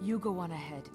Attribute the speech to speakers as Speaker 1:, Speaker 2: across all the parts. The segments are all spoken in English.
Speaker 1: You go on ahead.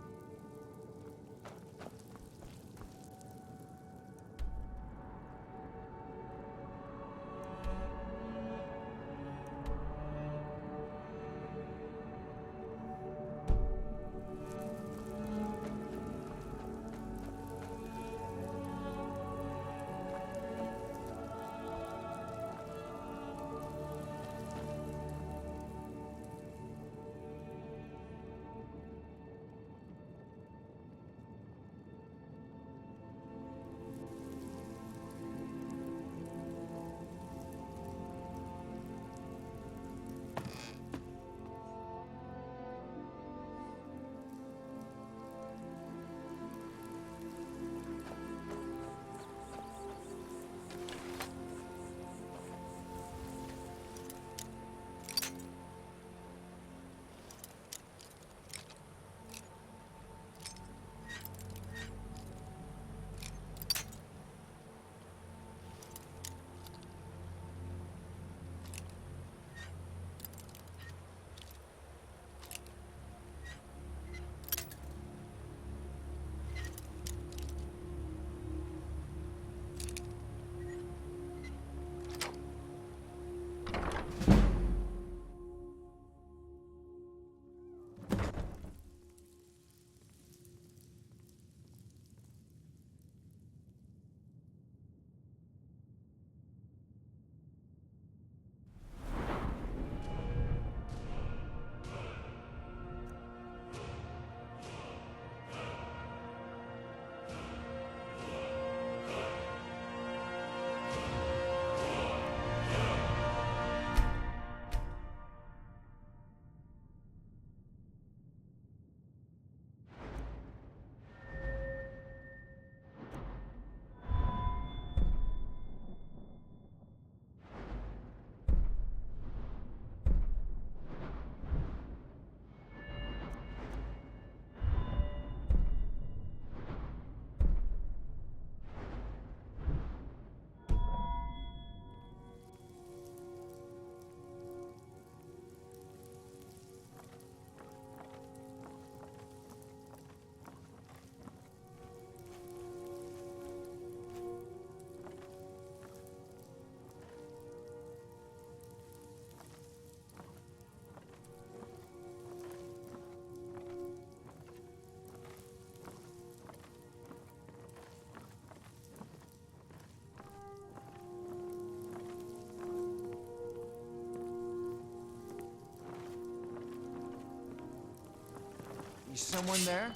Speaker 2: Is someone there?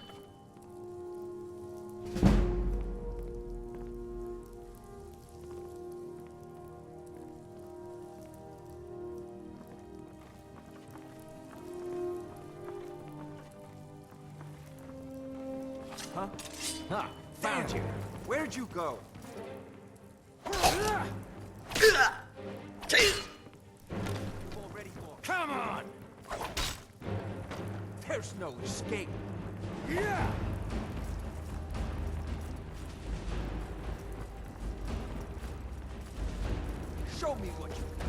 Speaker 2: Huh? Huh, found you. Where'd you go? Come on! There's no escape. Yeah! Show me what you've got.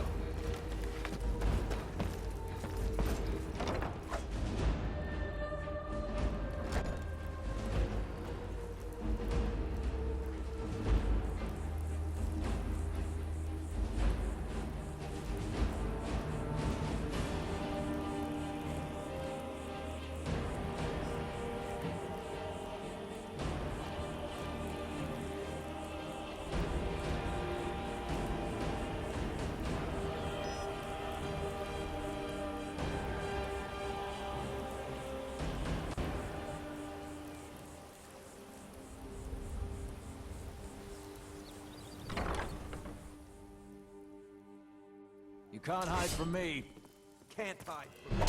Speaker 3: You can't hide from me.
Speaker 2: Can't hide from me.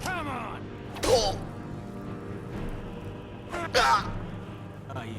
Speaker 3: Come on! Are you?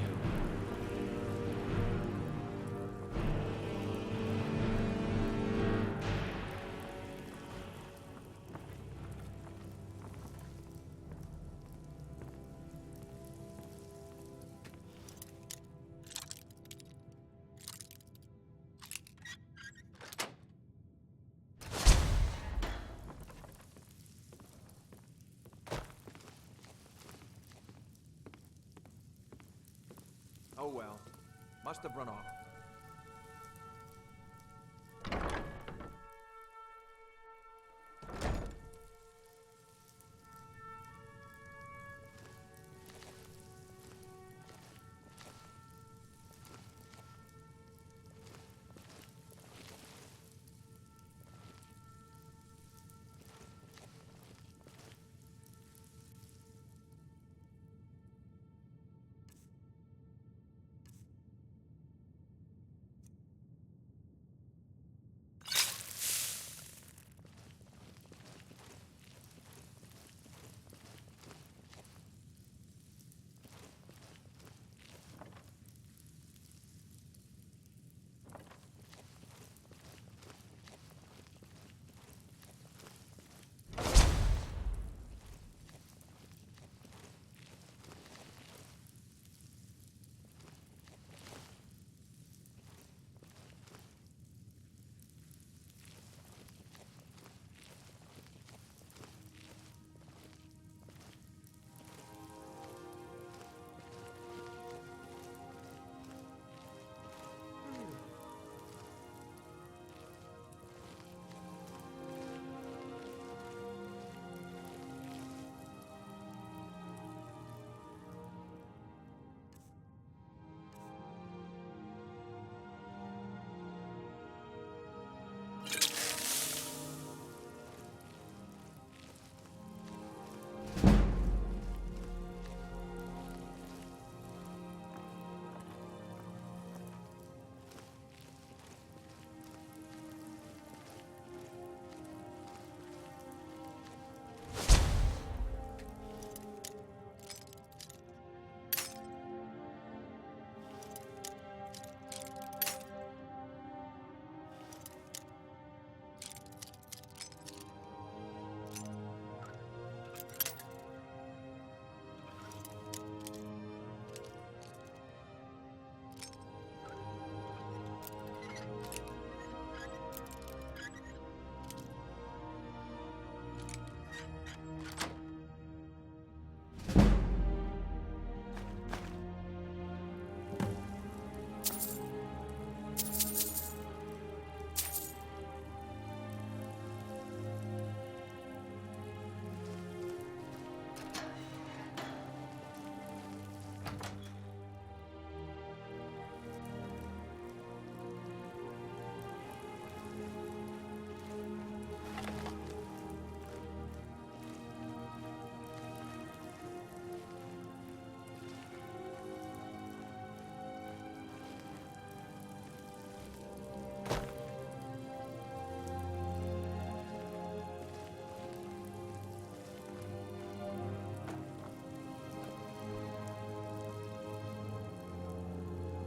Speaker 2: Oh well. Must have run off.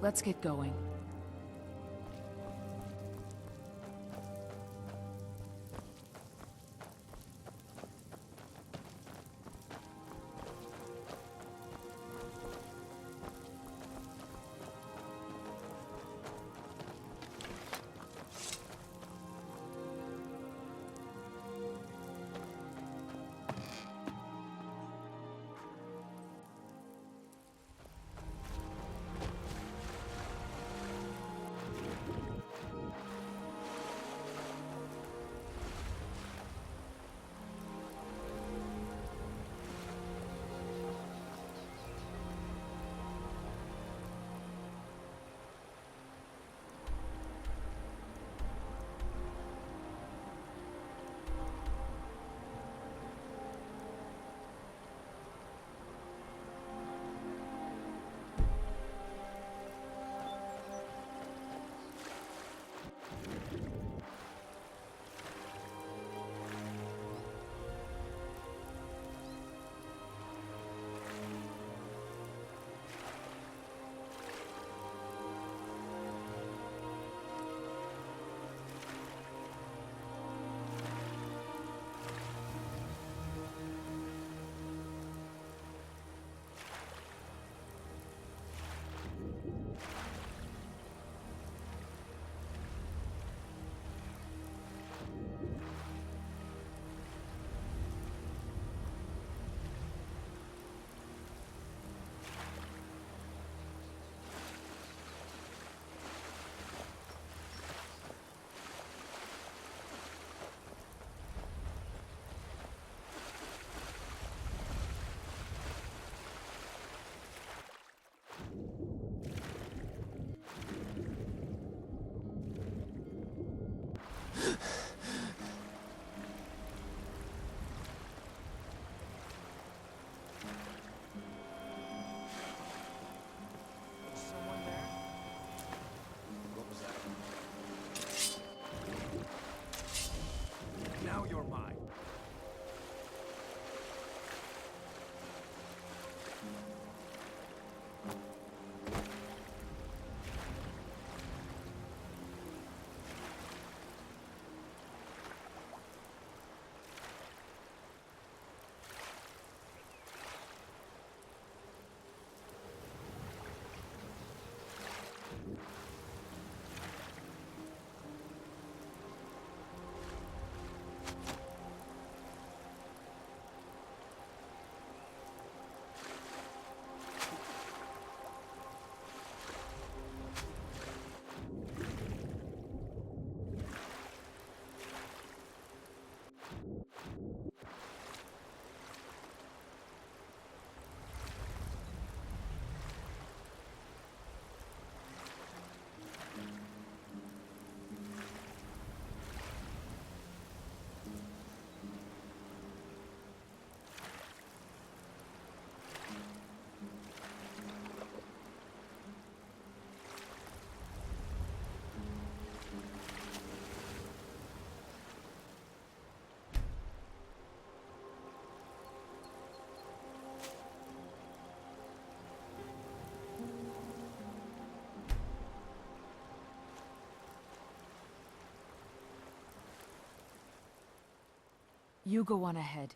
Speaker 1: Let's get going.
Speaker 2: Someone there? What was that? Now you're mine.
Speaker 1: You go on ahead.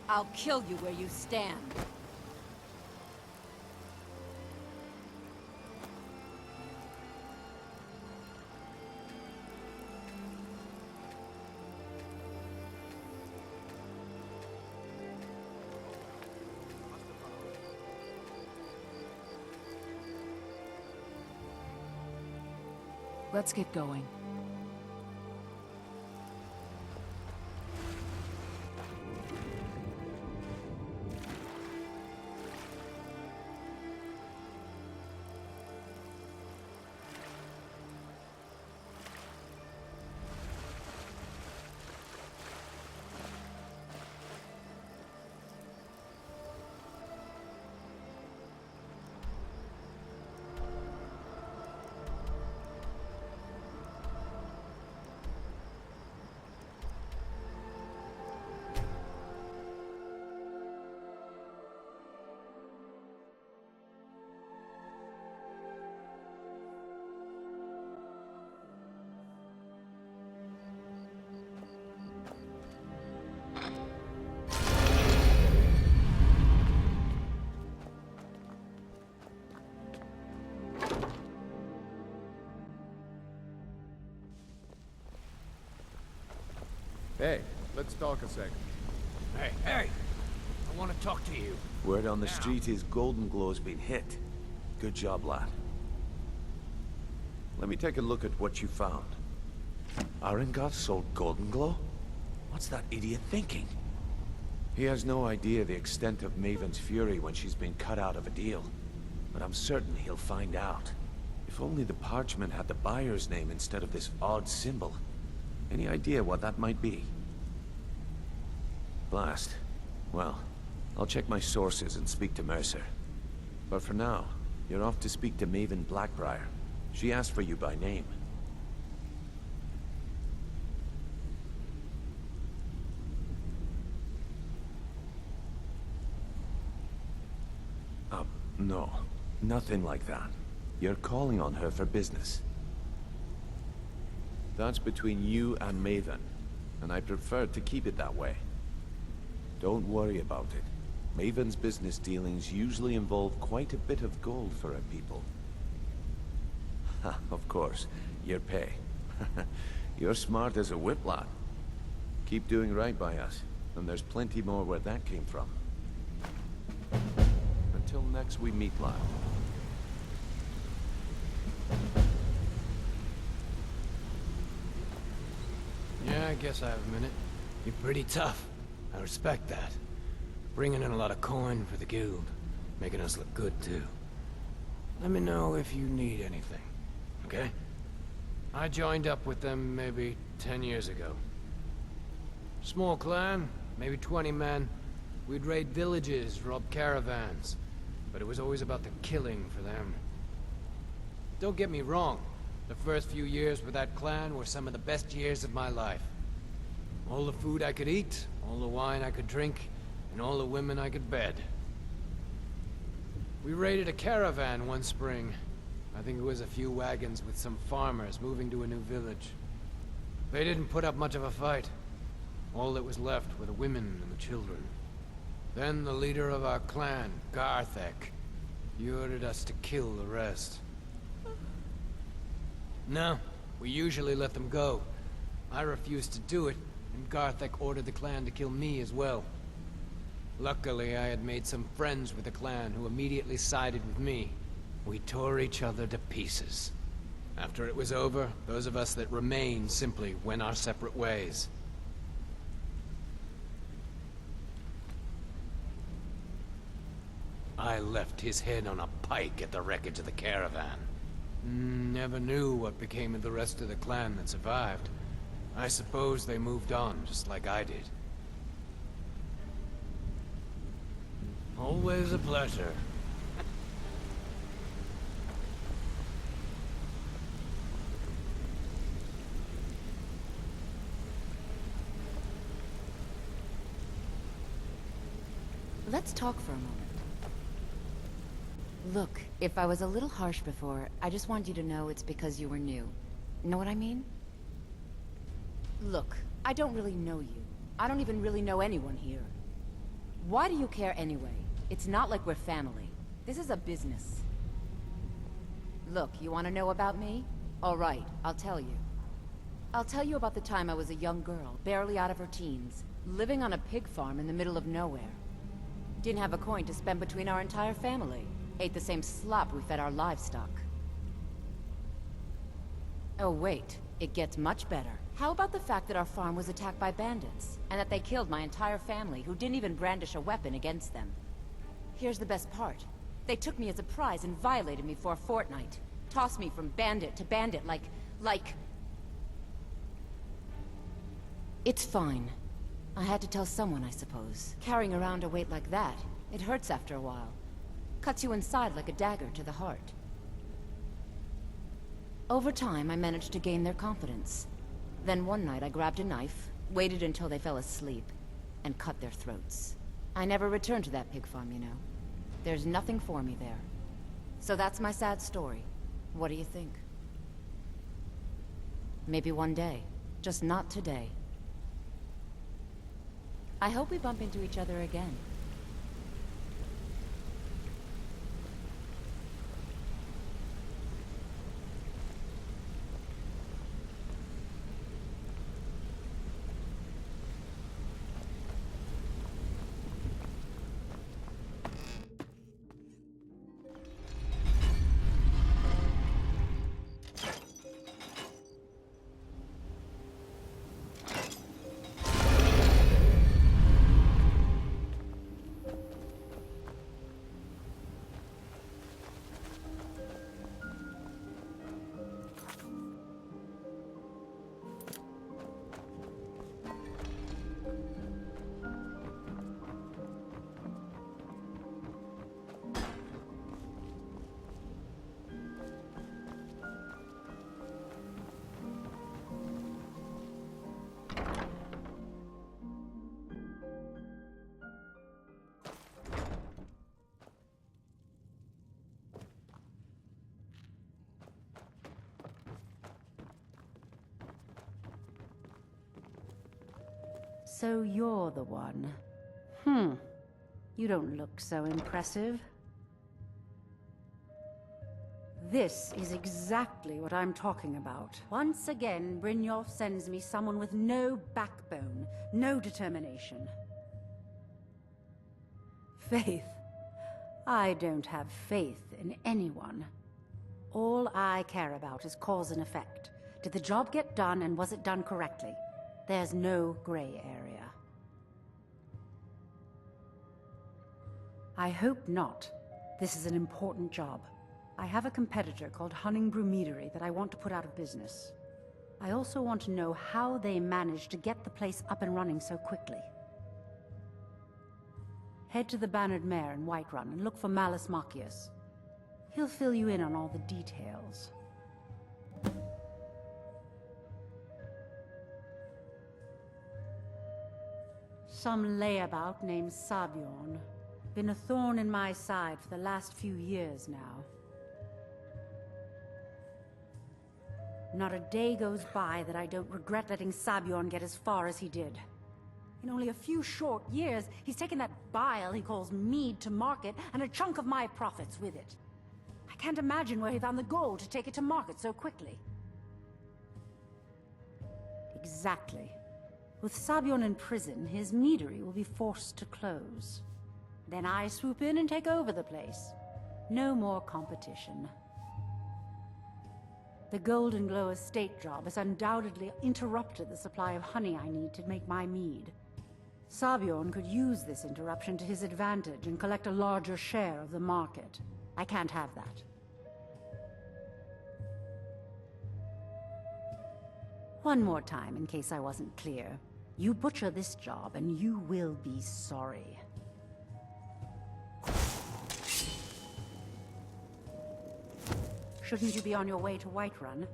Speaker 4: I'll kill you where you stand.
Speaker 1: Let's get going.
Speaker 5: Hey, let's talk a second.
Speaker 3: Hey, I want to talk to you.
Speaker 6: Word on the street is Goldenglow's been hit. Good job, lad. Let me take a look at what you found. Arengoth sold Goldenglow? What's that idiot thinking? He has no idea the extent of Maven's fury when she's been cut out of a deal. But I'm certain he'll find out. If only the parchment had the buyer's name instead of this odd symbol. Any idea what that might be? Blast. Well, I'll check my sources and speak to Mercer. But for now, you're off to speak to Maven Blackbriar. She asked for you by name. No. Nothing like that. You're calling on her for business. That's between you and Maven, and I prefer to keep it that way. Don't worry about it. Maven's business dealings usually involve quite a bit of gold for her people. Ha, of course, your pay. You're smart as a whip, lad. Keep doing right by us, and there's plenty more where that came from. Until next we meet, lad.
Speaker 3: Yeah, I guess I have a minute. You're pretty tough. I respect that. Bringing in a lot of coin for the guild. Making us look good, too. Let me know if you need anything, okay? I joined up with them maybe 10 years ago. Small clan, maybe 20 men. We'd raid villages, rob caravans. But it was always about the killing for them. Don't get me wrong. The first few years with that clan were some of the best years of my life. All the food I could eat, all the wine I could drink, and all the women I could bed. We raided a caravan one spring. I think it was a few wagons with some farmers moving to a new village. They didn't put up much of a fight. All that was left were the women and the children. Then the leader of our clan, Garthek, he ordered us to kill the rest. No, we usually let them go. I refused to do it, and Garthek ordered the clan to kill me as well. Luckily, I had made some friends with the clan who immediately sided with me. We tore each other to pieces. After it was over, those of us that remained simply went our separate ways. I left his head on a pike at the wreckage of the caravan. Never knew what became of the rest of the clan that survived. I suppose they moved on, just like I did. Always a pleasure.
Speaker 7: Let's talk for a moment. Look, if I was a little harsh before, I just want you to know it's because you were new. Know what I mean? Look, I don't really know you. I don't even really know anyone here. Why do you care anyway? It's not like we're family. This is a business. Look, you want to know about me? All right, I'll tell you. I'll tell you about the time I was a young girl, barely out of her teens, living on a pig farm in the middle of nowhere. Didn't have a coin to spend between our entire family. Ate the same slop we fed our livestock. Oh wait, it gets much better. How about the fact that our farm was attacked by bandits, and that they killed my entire family who didn't even brandish a weapon against them? Here's the best part. They took me as a prize and violated me for a fortnight. Tossed me from bandit to bandit like... It's fine. I had to tell someone, I suppose. Carrying around a weight like that, it hurts after a while. Cuts you inside like a dagger to the heart. Over time, I managed to gain their confidence. Then one night I grabbed a knife, waited until they fell asleep, and cut their throats. I never returned to that pig farm, you know. There's nothing for me there. So that's my sad story. What do you think? Maybe one day. Just not today. I hope we bump into each other again.
Speaker 8: So you're the one. You don't look so impressive. This is exactly what I'm talking about. Once again, Brynjolf sends me someone with no backbone, no determination. Faith. I don't have faith in anyone. All I care about is cause and effect. Did the job get done, and was it done correctly? There's no gray area. I hope not. This is an important job. I have a competitor called Honningbrew Meadery that I want to put out of business. I also want to know how they managed to get the place up and running so quickly. Head to the Bannered Mare in Whiterun and look for Malus Machius. He'll fill you in on all the details. Some layabout named Sabjorn. Been a thorn in my side for the last few years now. Not a day goes by that I don't regret letting Sabjorn get as far as he did. In only a few short years, he's taken that bile he calls mead to market, and a chunk of my profits with it. I can't imagine where he found the gold to take it to market so quickly. Exactly. With Sabjorn in prison, his meadery will be forced to close. Then I swoop in and take over the place. No more competition. The Goldenglow Estate job has undoubtedly interrupted the supply of honey I need to make my mead. Sabjorn could use this interruption to his advantage and collect a larger share of the market. I can't have that. One more time, in case I wasn't clear. You butcher this job, and you will be sorry. Shouldn't you be on your way to Whiterun?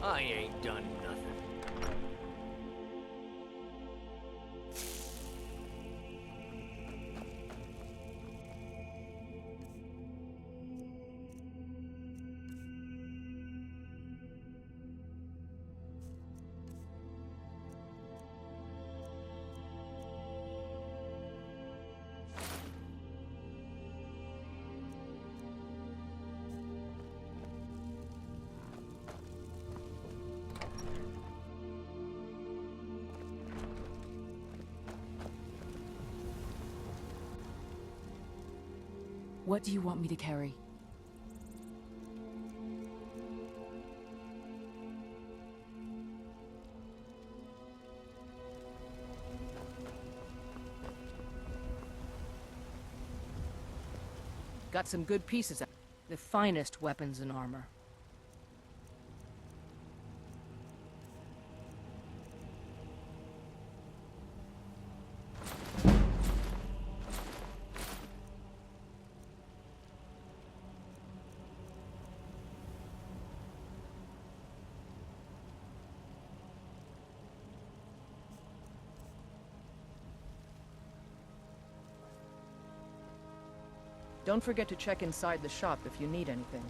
Speaker 9: I ain't done nothing.
Speaker 1: What do you want me to carry?
Speaker 10: Got some good pieces out. The finest weapons and armor. Don't forget to check inside the shop if you need anything.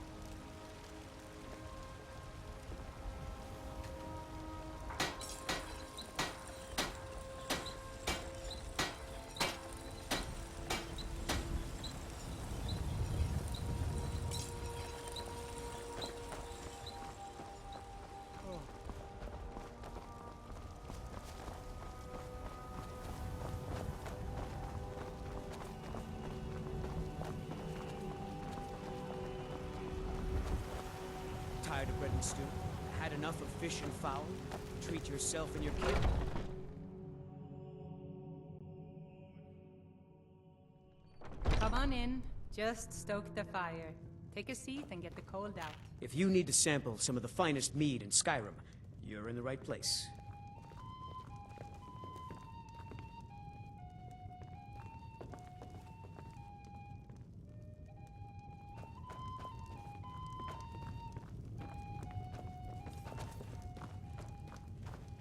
Speaker 9: Tired of bread and stew? Had enough of fish and fowl? Treat yourself and your kid?
Speaker 11: Come on in. Just stoke the fire. Take a seat and get the cold out.
Speaker 9: If you need to sample some of the finest mead in Skyrim, you're in the right place.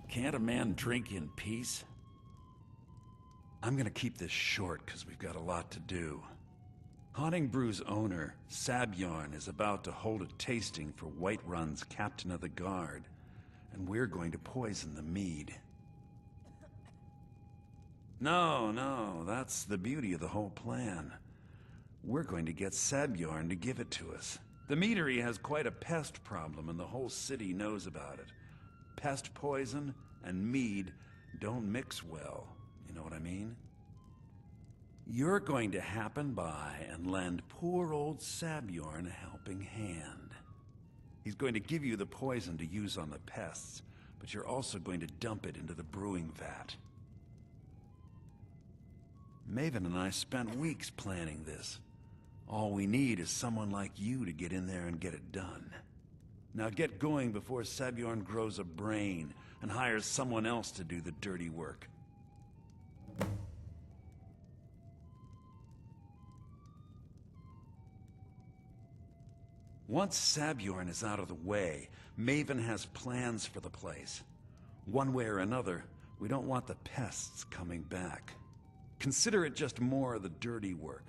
Speaker 12: Can't a man drink in peace? I'm gonna keep this short because we've got a lot to do. Honningbrews owner, Sabjorn, is about to hold a tasting for Whiterun's captain of the guard, and we're going to poison the mead. No, that's the beauty of the whole plan. We're going to get Sabjorn to give it to us. The meadery has quite a pest problem, and the whole city knows about it. Pest poison and mead don't mix well, you know what I mean? You're going to happen by and lend poor old Sabjorn a helping hand. He's going to give you the poison to use on the pests, but you're also going to dump it into the brewing vat. Maven and I spent weeks planning this. All we need is someone like you to get in there and get it done. Now get going before Sabjorn grows a brain and hires someone else to do the dirty work. Once Sabjorn is out of the way, Maven has plans for the place. One way or another, we don't want the pests coming back. Consider it just more of the dirty work.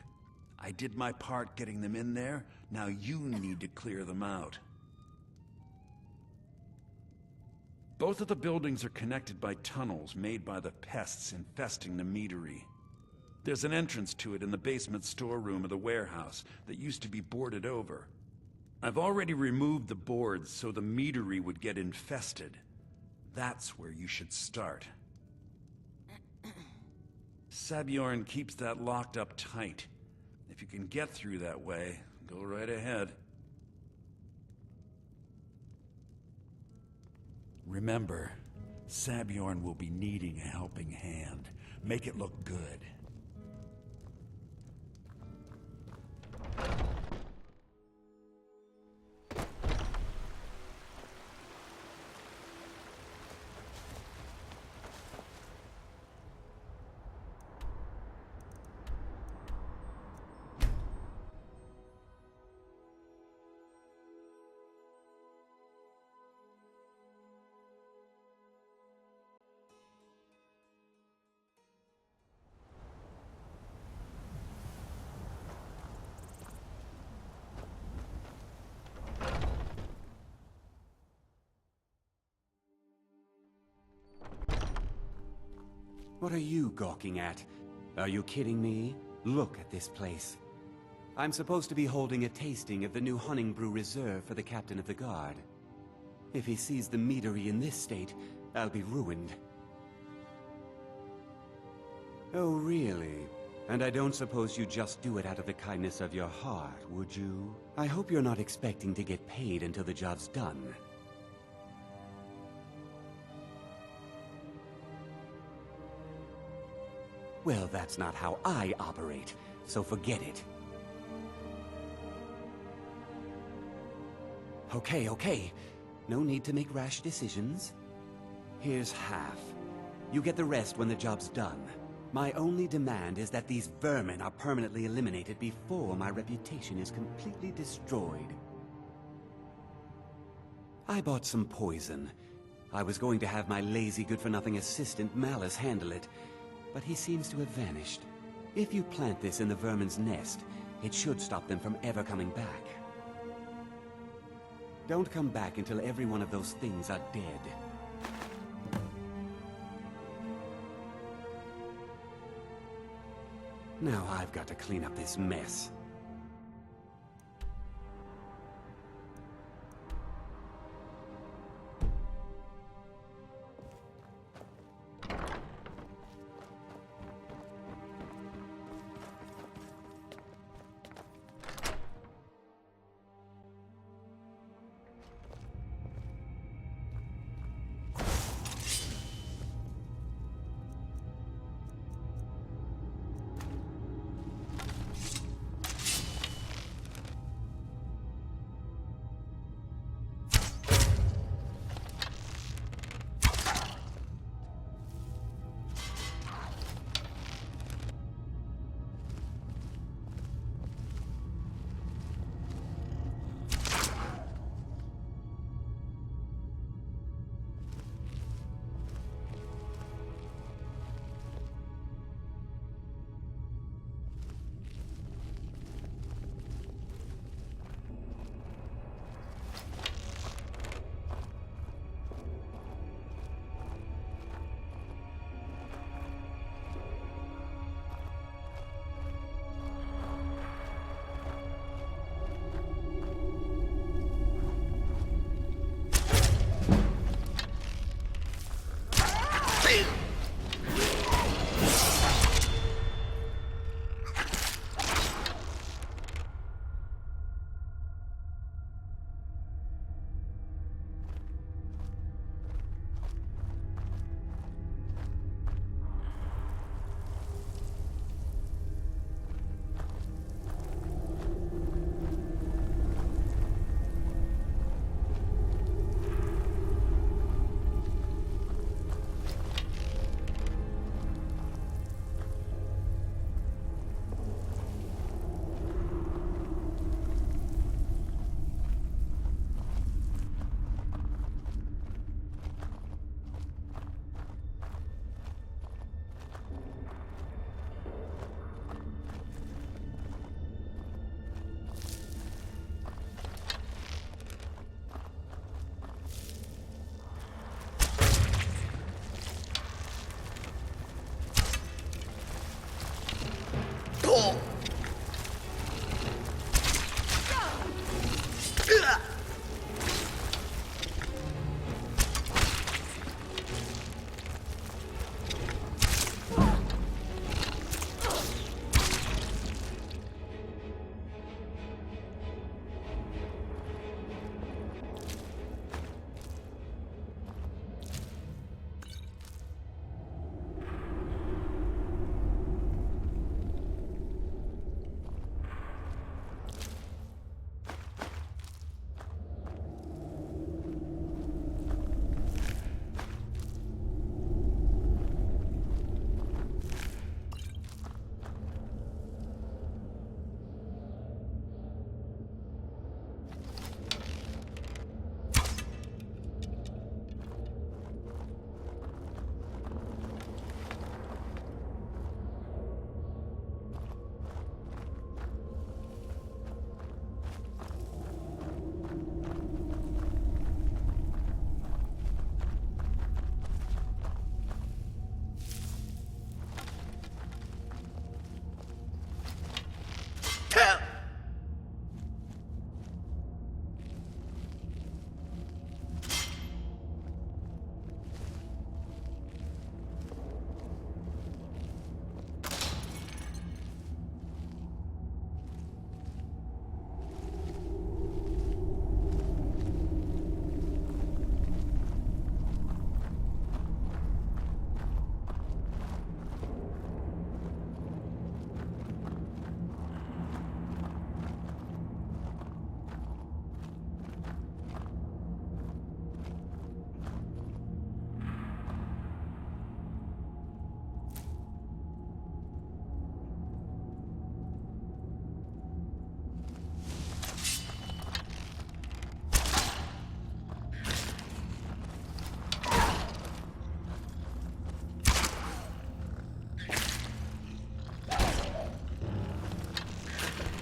Speaker 12: I did my part getting them in there, now you need to clear them out. Both of the buildings are connected by tunnels made by the pests infesting the meadery. There's an entrance to it in the basement storeroom of the warehouse that used to be boarded over. I've already removed the boards so the meadery would get infested. That's where you should start. Sabjorn keeps that locked up tight. If you can get through that way, go right ahead. Remember, Sabjorn will be needing a helping hand. Make it look good.
Speaker 13: What are you gawking at? Are you kidding me? Look at this place. I'm supposed to be holding a tasting of the new Honningbrew Reserve for the Captain of the Guard. If he sees the meadery in this state, I'll be ruined. Oh, really? And I don't suppose you just do it out of the kindness of your heart, would you? I hope you're not expecting to get paid until the job's done. Well, that's not how I operate, so forget it. Okay. No need to make rash decisions. Here's half. You get the rest when the job's done. My only demand is that these vermin are permanently eliminated before my reputation is completely destroyed. I bought some poison. I was going to have my lazy good-for-nothing assistant Malice handle it, but he seems to have vanished. If you plant this in the vermin's nest, it should stop them from ever coming back. Don't come back until every one of those things are dead. Now I've got to clean up this mess.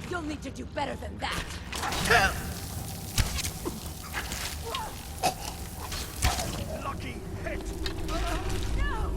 Speaker 4: You'll need to do better than that.
Speaker 2: Lucky hit!
Speaker 4: No!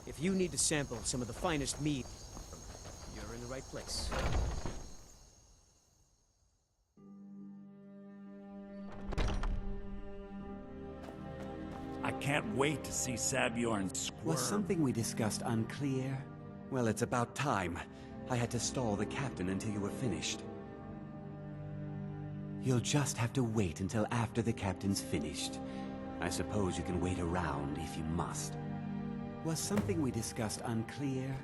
Speaker 9: If you need to sample some of the finest mead, you're in the right place.
Speaker 12: I can't wait to see Sabjorn squirm.
Speaker 13: Was something we discussed unclear? Well, it's about time. I had to stall the captain until you were finished. You'll just have to wait until after the captain's finished. I suppose you can wait around if you must. Was something we discussed unclear?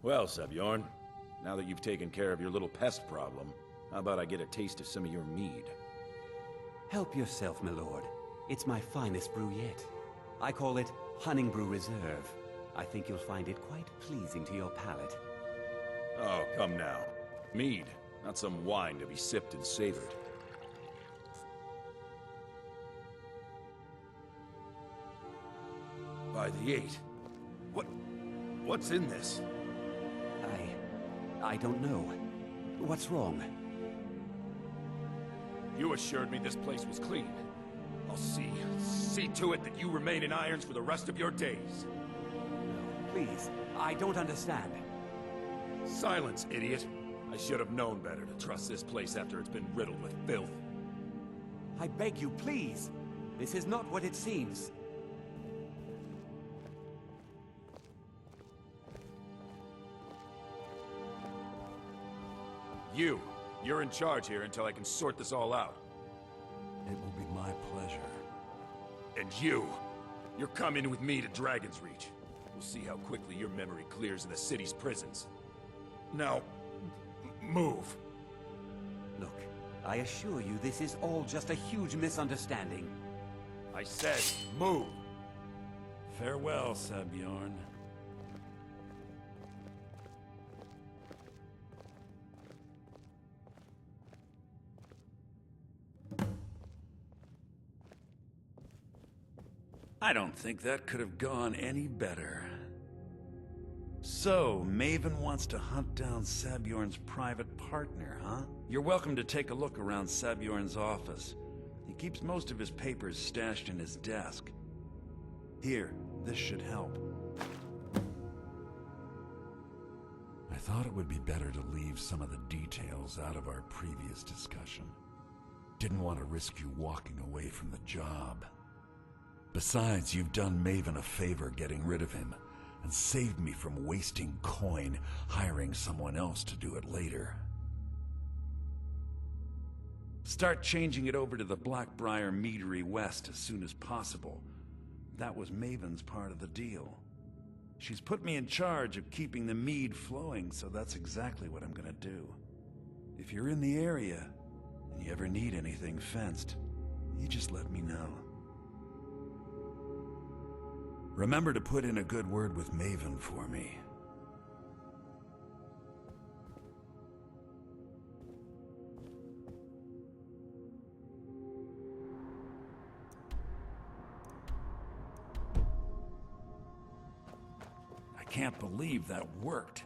Speaker 14: Well, Sabjorn, now that you've taken care of your little pest problem, how about I get a taste of some of your mead?
Speaker 13: Help yourself, my lord. It's my finest brew yet. I call it Honningbrew Reserve. I think you'll find it quite pleasing to your palate.
Speaker 14: Oh, come now. Mead, not some wine to be sipped and savored. By the 8. What's in this?
Speaker 13: I don't know. What's wrong?
Speaker 14: You assured me this place was clean. I'll see to it that you remain in irons for the rest of your days.
Speaker 13: No, please. I don't understand.
Speaker 14: Silence, idiot. I should have known better to trust this place after it's been riddled with filth.
Speaker 13: I beg you, please. This is not what it seems.
Speaker 14: You're in charge here until I can sort this all out.
Speaker 12: It will be my pleasure.
Speaker 14: And you're coming with me to Dragon's Reach. We'll see how quickly your memory clears in the city's prisons. Now, move.
Speaker 13: Look, I assure you this is all just a huge misunderstanding.
Speaker 14: I said, move.
Speaker 12: Farewell, Sabjorn. I don't think that could have gone any better. So, Maven wants to hunt down Sabjorn's private partner, huh? You're welcome to take a look around Sabjorn's office. He keeps most of his papers stashed in his desk. Here, this should help. I thought it would be better to leave some of the details out of our previous discussion. Didn't want to risk you walking away from the job. Besides, you've done Maven a favor getting rid of him, and saved me from wasting coin hiring someone else to do it later. Start changing it over to the Blackbriar Meadery West as soon as possible. That was Maven's part of the deal. She's put me in charge of keeping the mead flowing, so that's exactly what I'm gonna do. If you're in the area, and you ever need anything fenced, you just let me know. Remember to put in a good word with Maven for me. I can't believe that worked.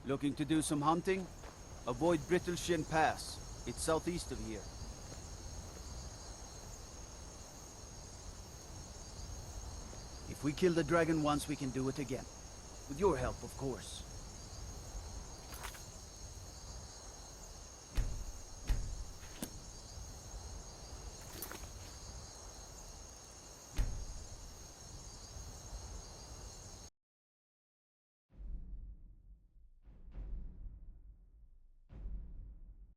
Speaker 15: Looking to do some hunting? Avoid Brittleshin Pass. It's southeast of here. If we kill the dragon once, we can do it again. With your help, of course.